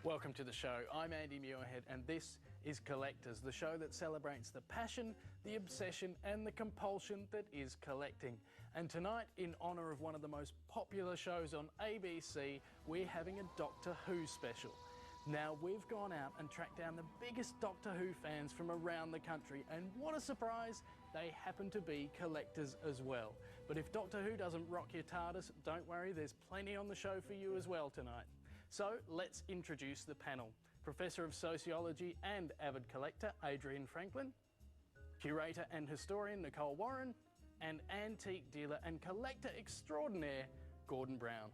Welcome to the show. I'm Andy Muirhead and this is Collectors, the show that celebrates the passion, the obsession and the compulsion that is collecting. And tonight, in honour of one of the most popular shows on ABC, we're having a Doctor Who special. Now, we've gone out and tracked down the biggest Doctor Who fans from around the country, and what a surprise, they happen to be collectors as well. But if Doctor Who doesn't rock your TARDIS, don't worry, there's plenty on the show for you as well tonight. So let's introduce the panel. Professor of Sociology and avid collector Adrian Franklin, curator and historian Nicole Warren, and antique dealer and collector extraordinaire Gordon Brown.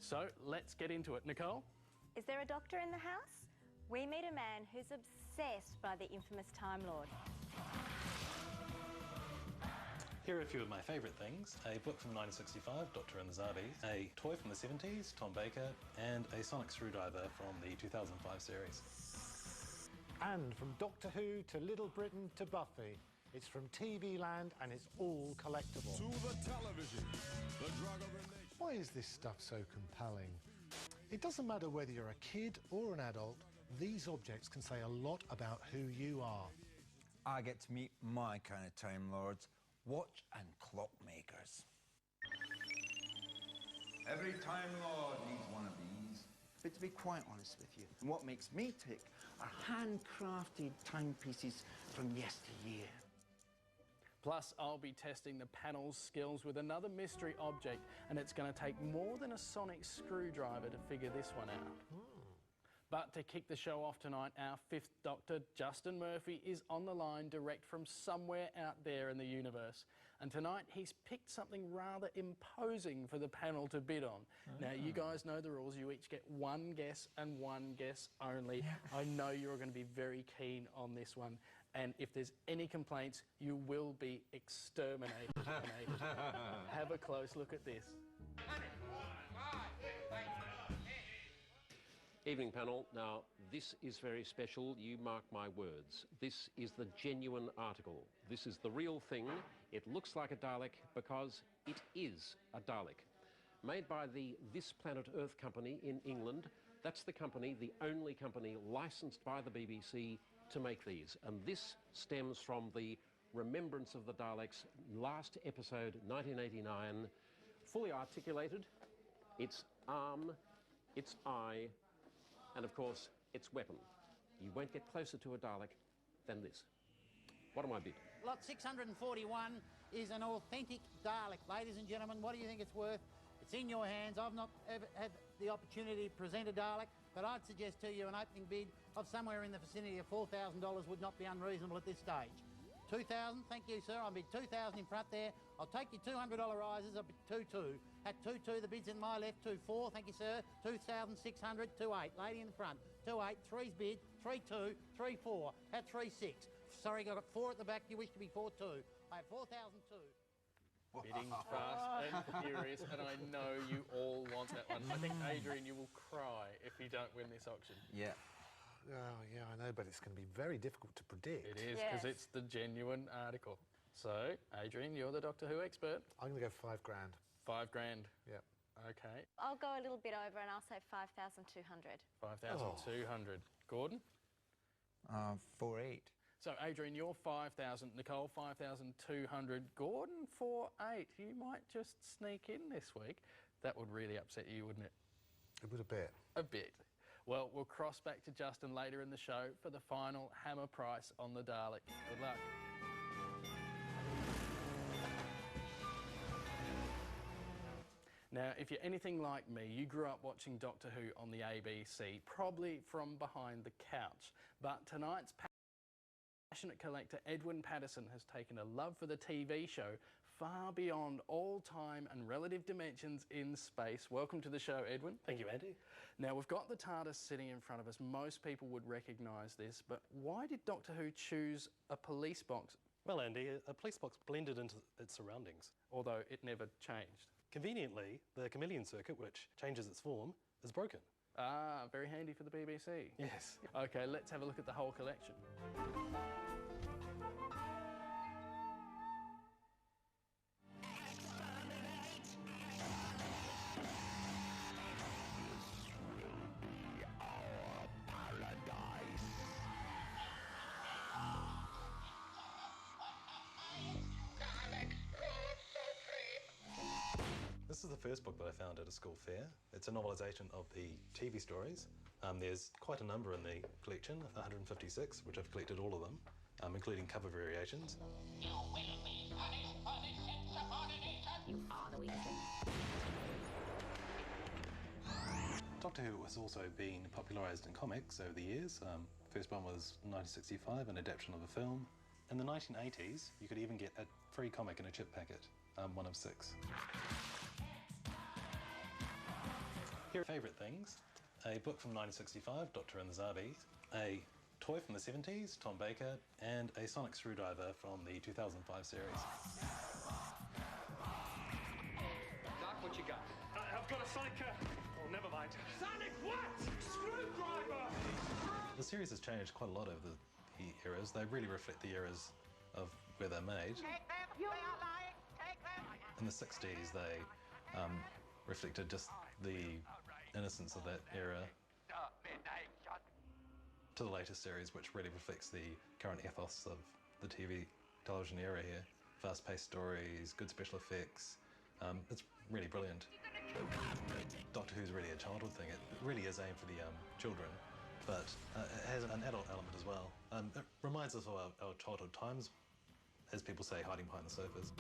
So let's get into it. Nicole? Is there a doctor in the house? We meet a man who's obsessed by the infamous Time Lord. Here are a few of my favourite things. A book from 1965, Doctor and the Zarbi, a toy from the 70s, Tom Baker, and a sonic screwdriver from the 2005 series. And from Doctor Who to Little Britain to Buffy, it's from TV Land and it's all collectible. To the television, the drug of the nation. Why is this stuff so compelling? It doesn't matter whether you're a kid or an adult, these objects can say a lot about who you are. I get to meet my kind of Time Lords, watch and clock makers. Every Time Lord needs one of these. But to be quite honest with you, what makes me tick are handcrafted timepieces from yesteryear. Plus, I'll be testing the panel's skills with another mystery object, and it's going to take more than a sonic screwdriver to figure this one out. But to kick the show off tonight, our fifth Doctor, Justin Murphy, is on the line direct from somewhere out there in the universe. And tonight he's picked something rather imposing for the panel to bid on. Now, you guys know the rules. You each get one guess and one guess only. I know you're going to be very keen on this one. And if there's any complaints, you will be exterminated. Have a close look at this. Evening panel. Now, this is very special. You mark my words. This is the genuine article. This is the real thing. It looks like a Dalek because it is a Dalek. Made by the This Planet Earth company in England. That's the company, the only company licensed by the BBC to make these. And this stems from the Remembrance of the Daleks last episode, 1989. Fully articulated. Its arm, its eye, and of course, its weapon. You won't get closer to a Dalek than this. What am I bid? Lot 641 is an authentic Dalek. Ladies and gentlemen, what do you think it's worth? It's in your hands. I've not ever had the opportunity to present a Dalek, but I'd suggest to you an opening bid of somewhere in the vicinity of $4,000 would not be unreasonable at this stage. 2,000, thank you, sir. I bid 2,000 in front there. I'll take your $200 rises. I bid 2,200. At 2,200, the bid's in my left. 2,400, thank you, sir. 2,600. 2,800. Lady in the front. 2,800. Three's bid. 3,200. 3,400. At 3,600. Sorry, I got 4 at the back. You wish to be 4,200. I have 4,002. Bidding fast and furious, and I know you all want that one. I think, Adrian, you will cry if you don't win this auction. Yeah. Oh, yeah, I know, but it's going to be very difficult to predict. It is, because it's the genuine article. So, Adrian, you're the Doctor Who expert. I'm going to go 5 grand. 5 grand? Yeah. OK. I'll go a little bit over and I'll say 5,200. 5,200. Gordon? 4,800. So, Adrian, you're 5,000. Nicole, 5,200. Gordon, 4,800. You might just sneak in this week. That would really upset you, wouldn't it? It would a bit. A bit. Well, we'll cross back to Justin later in the show for the final hammer price on the Dalek. Good luck. Now, if you're anything like me, you grew up watching Doctor Who on the ABC, probably from behind the couch. But tonight's passionate collector Edwin Paterson has taken a love for the TV show far beyond all time and relative dimensions in space. Welcome to the show, Edwin. Thank you, Andy. Now, we've got the TARDIS sitting in front of us. Most people would recognise this, but why did Doctor Who choose a police box? Well, Andy, a police box blended into its surroundings. Although it never changed. Conveniently, the chameleon circuit, which changes its form, is broken. Ah, very handy for the BBC. Yes. OK, let's have a look at the whole collection. the first book that I found at a school fair. It's a novelisation of the TV stories. There's quite a number in the collection, 156, which I've collected all of them, including cover variations. You will be punished for this insubordination. You are the weakest link. Doctor Who has also been popularised in comics over the years. First one was 1965, an adaptation of a film. In the 1980s, you could even get a free comic in a chip packet, one of 6. Here are favourite things. A book from 1965, Doctor and the Zarbi. A toy from the 70s, Tom Baker. And a sonic screwdriver from the 2005 series. Doc, what you got? I've got a sonic... oh, never mind. Sonic what? Screwdriver! The series has changed quite a lot over the eras. They really reflect the eras of where they're made. Take them. They are lying. Take them. In the 60s, they reflected just the innocence of that era to the latest series, which really reflects the current ethos of the television era here. Fast-paced stories, good special effects. It's really brilliant. Doctor Who's really a childhood thing. It really is aimed for the children, but it has an adult element as well. It reminds us of our childhood times, as people say, hiding behind the sofas.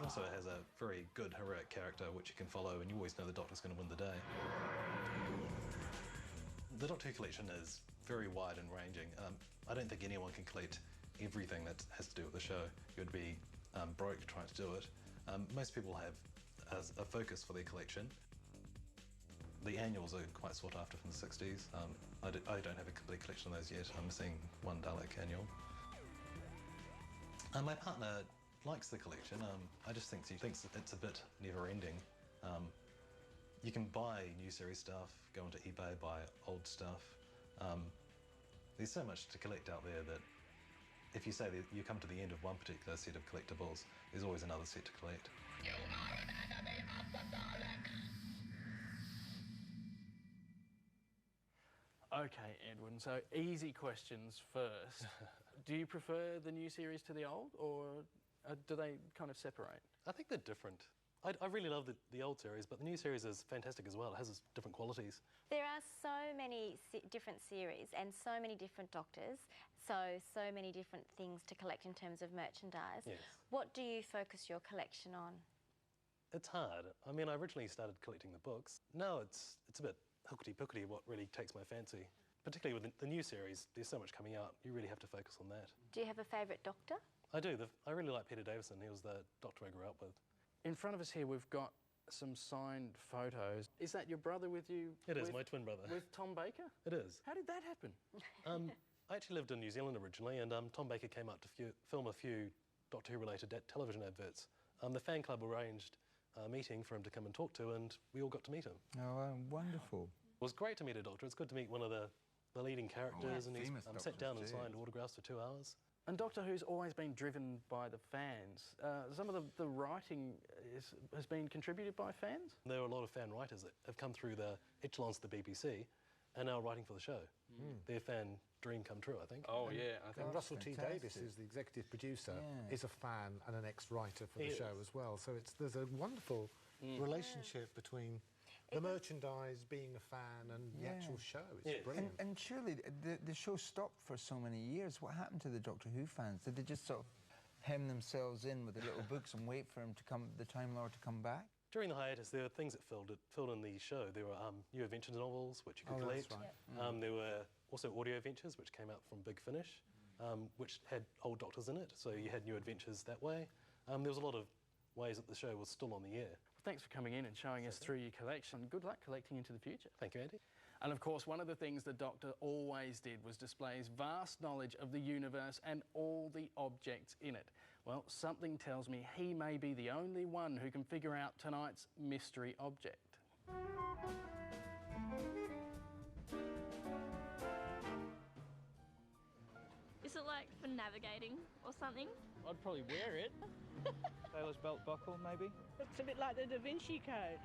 Also, it has a very good, heroic character which you can follow, and you always know the Doctor's going to win the day. The Doctor Who collection is very wide and ranging. I don't think anyone can collect everything that has to do with the show. You'd be broke trying to do it. Most people have a focus for their collection. The annuals are quite sought after from the 60s. I don't have a complete collection of those yet. I'm missing one Dalek annual. My partner likes the collection. I just think he thinks it's a bit never-ending. You can buy new series stuff, go onto eBay, buy old stuff. There's so much to collect out there that if you say that you come to the end of one particular set of collectibles, there's always another set to collect. You are an enemy of the Daleks. Okay, Edwin, so easy questions first. Do you prefer the new series to the old, or do they kind of separate? I think they're different. I really love the old series, but the new series is fantastic as well. It has its different qualities. There are so many different series and so many different Doctors, so many different things to collect in terms of merchandise. Yes. What do you focus your collection on? It's hard. I mean, I originally started collecting the books. Now it's a bit hookety-pookety what really takes my fancy. Particularly with the new series, there's so much coming out, you really have to focus on that. Do you have a favourite Doctor? I do. I really like Peter Davison. He was the Doctor I grew up with. In front of us here, we've got some signed photos. Is that your brother with you? It is, my twin brother. With Tom Baker? It is. How did that happen? I actually lived in New Zealand originally, and Tom Baker came out to film a few Doctor Who-related television adverts. The fan club arranged a meeting for him to come and talk to, and we all got to meet him. Oh, wonderful. It was great to meet a Doctor. It's good to meet one of the leading characters, and he's sat down and too. signed autographs for 2 hours. And Doctor Who's always been driven by the fans. Some of the writing has been contributed by fans? There are a lot of fan writers that have come through the echelons of the BBC and now writing for the show. Their fan dream come true, I think. Oh, yeah. I think And Russell T. fantastic. Davis, is the executive producer, Yeah. is a fan and an ex-writer for the He show is. as well. So there's a wonderful relationship between the merchandise, being a fan, and the actual show. It's brilliant. And surely the show stopped for so many years. What happened to the Doctor Who fans? Did they just sort of hem themselves in with the little books and wait for him to come, the Time Lord to come back? During the hiatus, there were things that filled in the show. There were New Adventures novels, which you could collect. That's right. There were also audio adventures, which came out from Big Finish, which had old Doctors in it, so you had New Adventures that way. There was a lot of ways that the show was still on the air. Thanks for coming in and showing us through your collection. Good luck collecting into the future. Thank you, Andy. And of course, one of the things the Doctor always did was display his vast knowledge of the universe and all the objects in it. Well, something tells me he may be the only one who can figure out tonight's mystery object. Is it like for navigating or something? I'd probably wear it. Sailor's belt buckle, maybe? Looks a bit like the Da Vinci Code.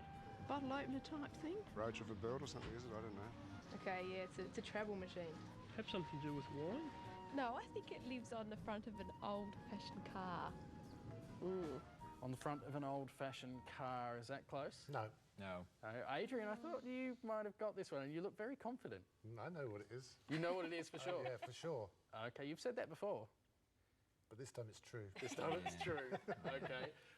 Bottle opener type thing? Roach of a bird or something, is it? I don't know. Okay, yeah, it's a travel machine. Have something to do with wine? No, I think it lives on the front of an old-fashioned car. on the front of an old-fashioned car. Is that close? No. No. Adrian, I thought you might have got this one, and you look very confident. I know what it is. You know what it is for sure? Yeah, for sure. OK, you've said that before. But this time it's true. This time it's true. OK.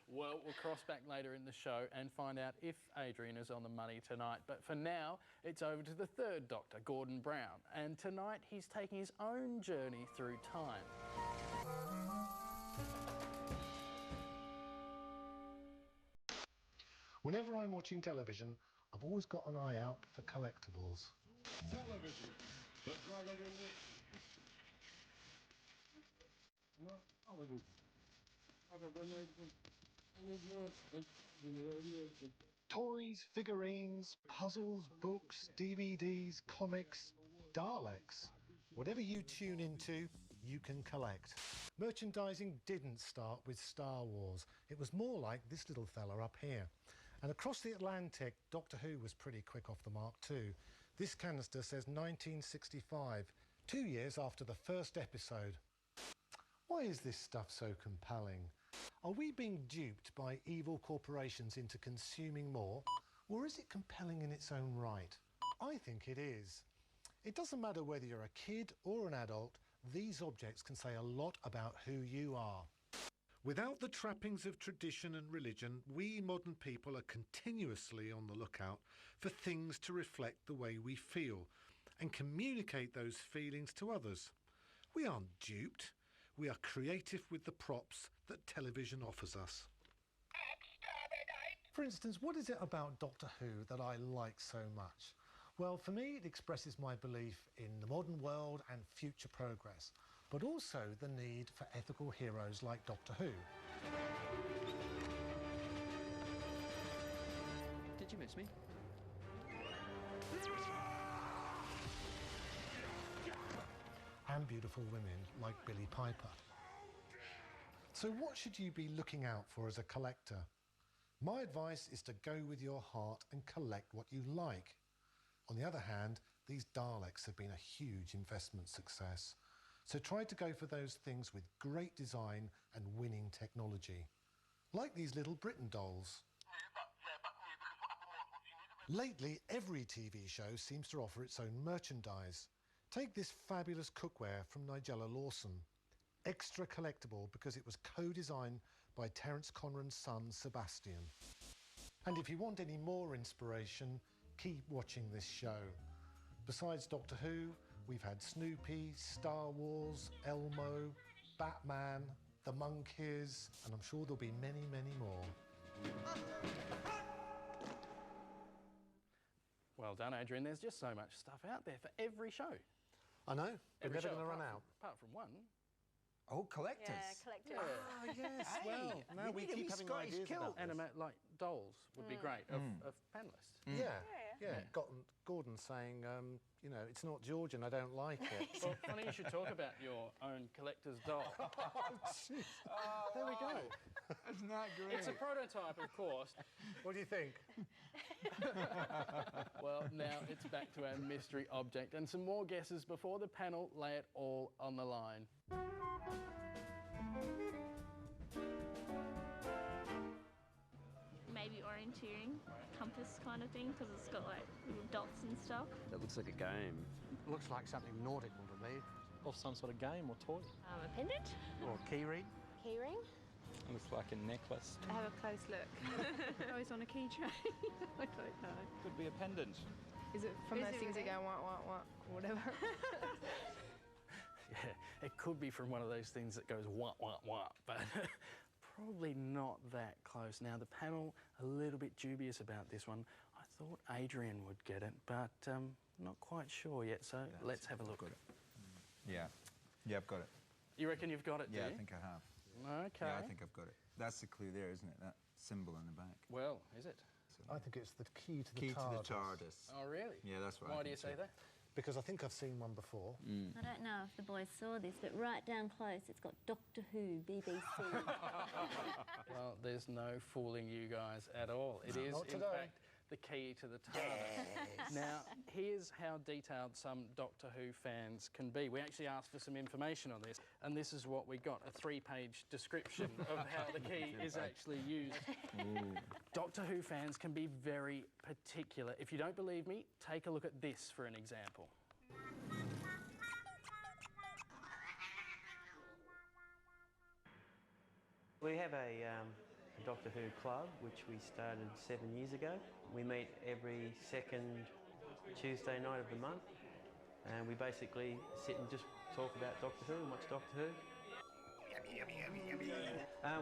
Well, we'll cross back later in the show and find out if Adrian is on the money tonight. But for now, it's over to the third Doctor, Gordon Brown. And tonight, he's taking his own journey through time. Whenever I'm watching television, I've always got an eye out for collectibles. Television. The Dragon in Toys, figurines, puzzles, books, DVDs, comics, Daleks. Whatever you tune into, you can collect. Merchandising didn't start with Star Wars. It was more like this little fella up here. And across the Atlantic, Doctor Who was pretty quick off the mark too. This canister says 1965, 2 years after the first episode. Why is this stuff so compelling? Are we being duped by evil corporations into consuming more? Or is it compelling in its own right? I think it is. It doesn't matter whether you're a kid or an adult, these objects can say a lot about who you are. Without the trappings of tradition and religion, we modern people are continuously on the lookout for things to reflect the way we feel and communicate those feelings to others. We aren't duped. We are creative with the props that television offers us. For instance, what is it about Doctor Who that I like so much? Well, for me, it expresses my belief in the modern world and future progress, but also the need for ethical heroes like Doctor Who. Did you miss me? And beautiful women like Billie Piper. So what should you be looking out for as a collector? My advice is to go with your heart and collect what you like. On the other hand, these Daleks have been a huge investment success. So try to go for those things with great design and winning technology. Like these little Britain dolls. Lately, every TV show seems to offer its own merchandise. Take this fabulous cookware from Nigella Lawson. Extra collectible because it was co-designed by Terence Conran's son, Sebastian. And if you want any more inspiration, keep watching this show. Besides Doctor Who, we've had Snoopy, Star Wars, Elmo, Batman, the Monkeys, and I'm sure there'll be many, many more. Well done, Adrian. There's just so much stuff out there for every show. I know. We're Every never show, going to run apart out. Apart from one. Oh, collectors. Yeah, collectors. Ah, yes. Hey, well, no, we keep having ideas about this. Animate like dolls would be great of panellists. Yeah. Gordon saying, you know, it's not Georgian, I don't like it. Well, funny you should talk about your own collector's doll. There we go. Isn't that great? It's a prototype, of course. What do you think? Well, now it's back to our mystery object and some more guesses before the panel lay it all on the line. Maybe orienteering, compass kind of thing, because it's got like little dots and stuff. That looks like a game. Looks like something nautical to me. Or some sort of game or toy. A pendant? Or a keyring. Keyring? Looks like a necklace. Have a close look. Oh, it's on a keychain. I don't know. Could be a pendant. Is it from those things that go what, whatever? Yeah, it could be from one of those things that goes wah, but probably not that close. Now, the panel, a little bit dubious about this one. I thought Adrian would get it, but not quite sure yet, so let's have a look. Got it. Yeah. Yeah, I've got it. You reckon you've got it, do Yeah, you? I think I have. Okay. Yeah, I think I've got it. That's the clue there, isn't it? That symbol in the back. Well, is it? I think it's the key to the Key TARDIS. to the TARDIS. Oh, really? Yeah, that's what I Why do think you say too. that? Because I think I've seen one before. I don't know if the boys saw this, but right down close, it's got Doctor Who, BBC. Well, there's no fooling you guys at all. It is, Not in today. fact, the key to the TARDIS. Now, here's how detailed some Doctor Who fans can be. We actually asked for some information on this, and this is what we got, a 3-page description of how the key is actually used. Doctor Who fans can be very particular. If you don't believe me, take a look at this for an example. We have a Doctor Who club, which we started 7 years ago. We meet every second Tuesday night of the month, and we basically sit and just talk about Doctor Who and watch Doctor Who.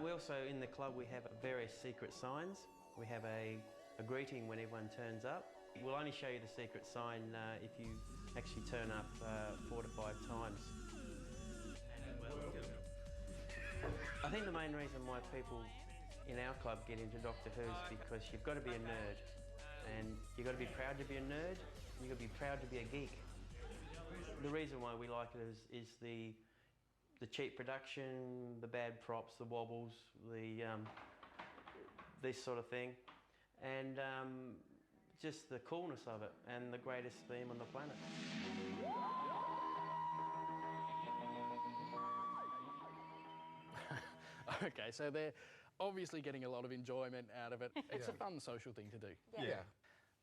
We also, in the club, we have various secret signs. We have a greeting when everyone turns up. We'll only show you the secret sign if you actually turn up 4 to 5 times. I think the main reason why people in our club get into Doctor Who is because you've got to be a nerd, and you've got to be proud to be a nerd, and you've got to be proud to be a geek. The reason why we like it is the cheap production, the bad props, the wobbles, this sort of thing, and just the coolness of it, and the greatest theme on the planet. Okay, so they're obviously getting a lot of enjoyment out of it. It's a fun social thing to do. Yeah.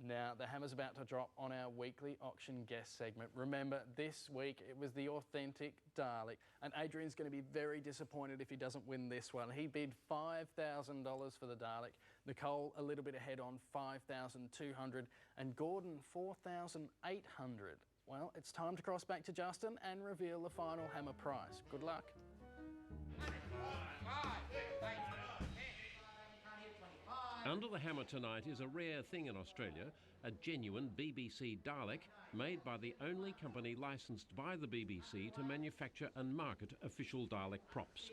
Now, the hammer's about to drop on our weekly auction guest segment. Remember, this week it was the authentic Dalek, and Adrian's going to be very disappointed if he doesn't win this one. He bid $5,000 for the Dalek, Nicole a little bit ahead on $5,200, and Gordon $4,800. Well, it's time to cross back to Justin and reveal the final hammer prize. Good luck. Under the hammer tonight is a rare thing in Australia, a genuine BBC Dalek made by the only company licensed by the BBC to manufacture and market official Dalek props.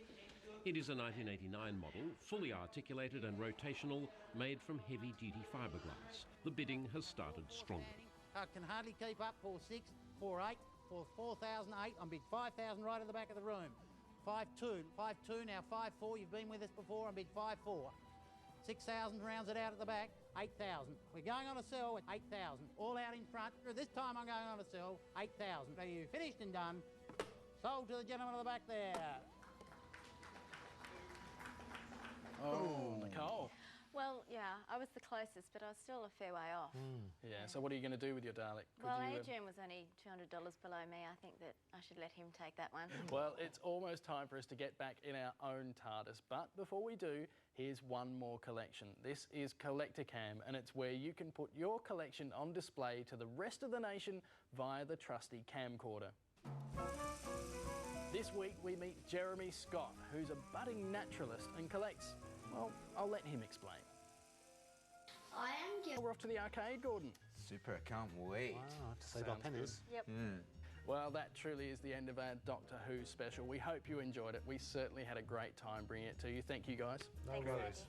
It is a 1989 model, fully articulated and rotational, made from heavy-duty fiberglass. The bidding has started strongly. I can hardly keep up. 4-6, 4-8, 4,008. I'm bid 5,000 right at the back of the room. 5-2, 5-2, now 5-4. You've been with us before. I'm bid 5-4. 6,000 rounds it out at the back, 8,000. We're going on a sell at 8,000. All out in front. This time I'm going on a sell, 8,000. Are you finished and done? Sold to the gentleman at the back there. Oh, Nicole. Well, yeah, I was the closest, but I was still a fair way off. Yeah, so what are you going to do with your Dalek? Well, Adrian was only $200 below me. I think that I should let him take that one. Well, it's almost time for us to get back in our own TARDIS, but before we do, here's one more collection. This is Collector Cam, and it's where you can put your collection on display to the rest of the nation via the trusty camcorder. This week we meet Jeremy Scott, who's a budding naturalist and collects, well, I'll let him explain. We're off to the arcade, Gordon. Super, can't wait. Wow, to save our pennies. Yep. Well, that truly is the end of our Doctor Who special. We hope you enjoyed it. We certainly had a great time bringing it to you. Thank you, guys. No worries.